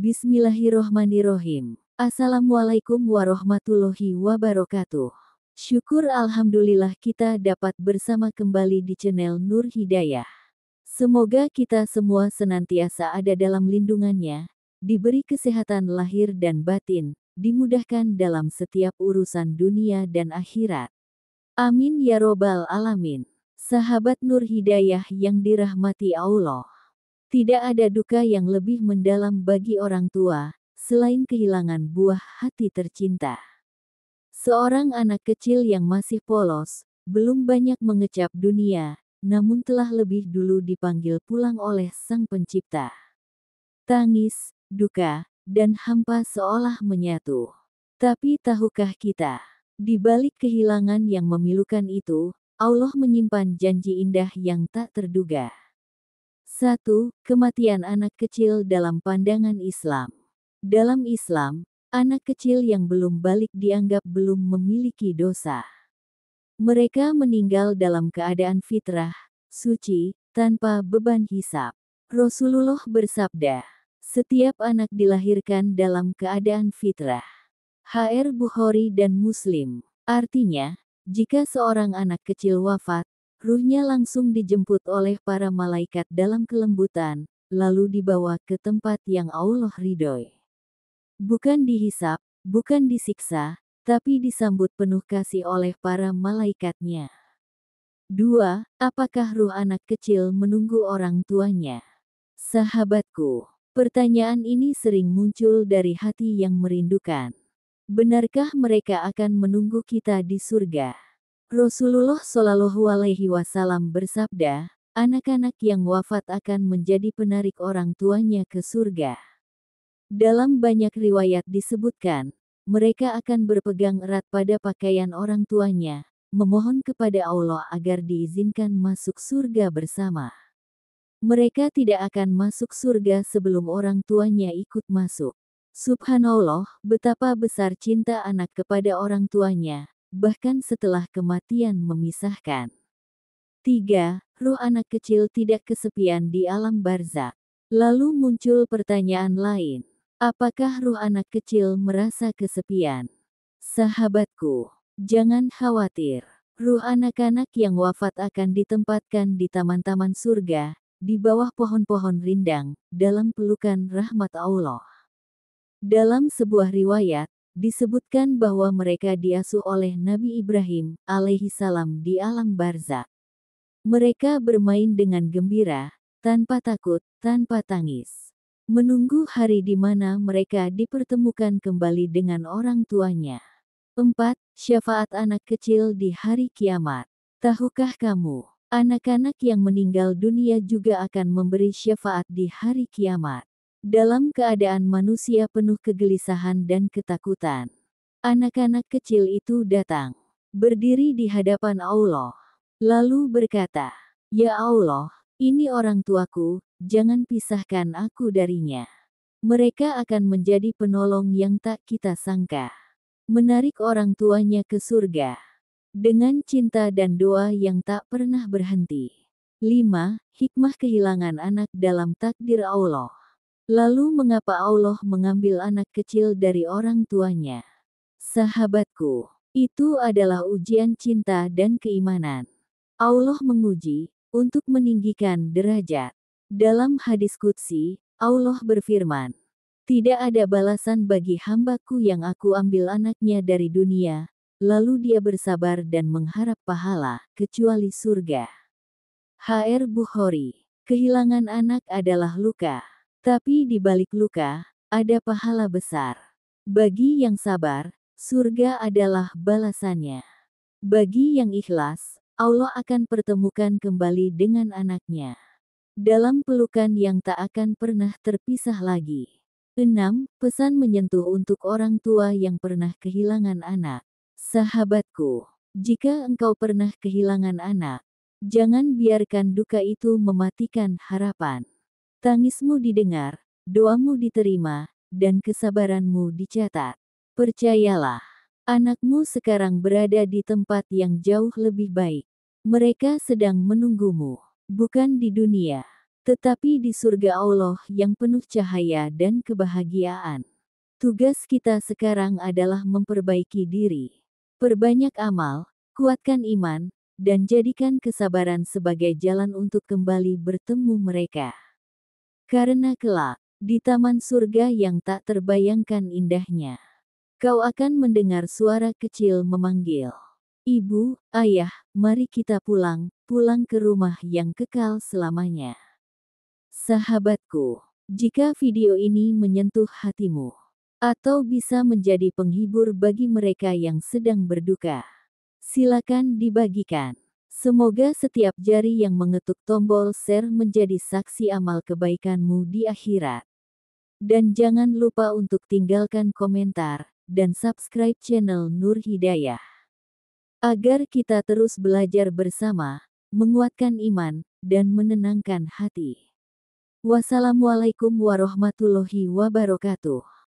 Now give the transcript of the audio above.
Bismillahirrohmanirrohim. Assalamualaikum warahmatullahi wabarakatuh. Syukur alhamdulillah kita dapat bersama kembali di channel Nur Hidayah. Semoga kita semua senantiasa ada dalam lindungannya, diberi kesehatan lahir dan batin, dimudahkan dalam setiap urusan dunia dan akhirat. Amin ya robbal alamin. Sahabat Nur Hidayah yang dirahmati Allah. Tidak ada duka yang lebih mendalam bagi orang tua, selain kehilangan buah hati tercinta. Seorang anak kecil yang masih polos, belum banyak mengecap dunia, namun telah lebih dulu dipanggil pulang oleh Sang Pencipta. Tangis, duka, dan hampa seolah menyatu. Tapi tahukah kita, di balik kehilangan yang memilukan itu, Allah menyimpan janji indah yang tak terduga. 1. Kematian anak kecil dalam pandangan Islam. Dalam Islam, anak kecil yang belum balik dianggap belum memiliki dosa. Mereka meninggal dalam keadaan fitrah, suci, tanpa beban hisab. Rasulullah bersabda, setiap anak dilahirkan dalam keadaan fitrah. HR Bukhari dan Muslim. Artinya, jika seorang anak kecil wafat, ruhnya langsung dijemput oleh para malaikat dalam kelembutan, lalu dibawa ke tempat yang Allah ridhoi. Bukan dihisap, bukan disiksa, tapi disambut penuh kasih oleh para malaikatnya. 2. Apakah ruh anak kecil menunggu orang tuanya? Sahabatku, pertanyaan ini sering muncul dari hati yang merindukan. Benarkah mereka akan menunggu kita di surga? Rasulullah Shallallahu Alaihi Wasallam bersabda, anak-anak yang wafat akan menjadi penarik orang tuanya ke surga. Dalam banyak riwayat disebutkan, mereka akan berpegang erat pada pakaian orang tuanya, memohon kepada Allah agar diizinkan masuk surga bersama. Mereka tidak akan masuk surga sebelum orang tuanya ikut masuk. Subhanallah, betapa besar cinta anak kepada orang tuanya, bahkan setelah kematian memisahkan. 3. Ruh anak kecil tidak kesepian di alam barzakh. Lalu muncul pertanyaan lain. Apakah ruh anak kecil merasa kesepian? Sahabatku, jangan khawatir. Ruh anak-anak yang wafat akan ditempatkan di taman-taman surga, di bawah pohon-pohon rindang, dalam pelukan rahmat Allah. Dalam sebuah riwayat, disebutkan bahwa mereka diasuh oleh Nabi Ibrahim alaihissalam di alam barzakh. Mereka bermain dengan gembira, tanpa takut, tanpa tangis. Menunggu hari di mana mereka dipertemukan kembali dengan orang tuanya. 4. Syafaat anak kecil di hari kiamat. Tahukah kamu, anak-anak yang meninggal dunia juga akan memberi syafaat di hari kiamat. Dalam keadaan manusia penuh kegelisahan dan ketakutan, anak-anak kecil itu datang, berdiri di hadapan Allah, lalu berkata, "Ya Allah, ini orang tuaku, jangan pisahkan aku darinya." Mereka akan menjadi penolong yang tak kita sangka, menarik orang tuanya ke surga, dengan cinta dan doa yang tak pernah berhenti. 5. Hikmah kehilangan anak dalam takdir Allah. Lalu mengapa Allah mengambil anak kecil dari orang tuanya? Sahabatku, itu adalah ujian cinta dan keimanan. Allah menguji, untuk meninggikan derajat. Dalam hadis qudsi, Allah berfirman, tidak ada balasan bagi hambaku yang aku ambil anaknya dari dunia, lalu dia bersabar dan mengharap pahala, kecuali surga. HR Bukhari, kehilangan anak adalah luka. Tapi di balik luka, ada pahala besar. Bagi yang sabar, surga adalah balasannya. Bagi yang ikhlas, Allah akan pertemukan kembali dengan anaknya. Dalam pelukan yang tak akan pernah terpisah lagi. 6. Pesan menyentuh untuk orang tua yang pernah kehilangan anak. Sahabatku, jika engkau pernah kehilangan anak, jangan biarkan duka itu mematikan harapan. Tangismu didengar, doamu diterima, dan kesabaranmu dicatat. Percayalah, anakmu sekarang berada di tempat yang jauh lebih baik. Mereka sedang menunggumu, bukan di dunia, tetapi di surga Allah yang penuh cahaya dan kebahagiaan. Tugas kita sekarang adalah memperbaiki diri. Perbanyak amal, kuatkan iman, dan jadikan kesabaran sebagai jalan untuk kembali bertemu mereka. Karena kelak, di taman surga yang tak terbayangkan indahnya, kau akan mendengar suara kecil memanggil. Ibu, ayah, mari kita pulang, pulang ke rumah yang kekal selamanya. Sahabatku, jika video ini menyentuh hatimu, atau bisa menjadi penghibur bagi mereka yang sedang berduka, silakan dibagikan. Semoga setiap jari yang mengetuk tombol share menjadi saksi amal kebaikanmu di akhirat. Dan jangan lupa untuk tinggalkan komentar dan subscribe channel Nur Hidayah. Agar kita terus belajar bersama, menguatkan iman, dan menenangkan hati. Wassalamualaikum warahmatullahi wabarakatuh.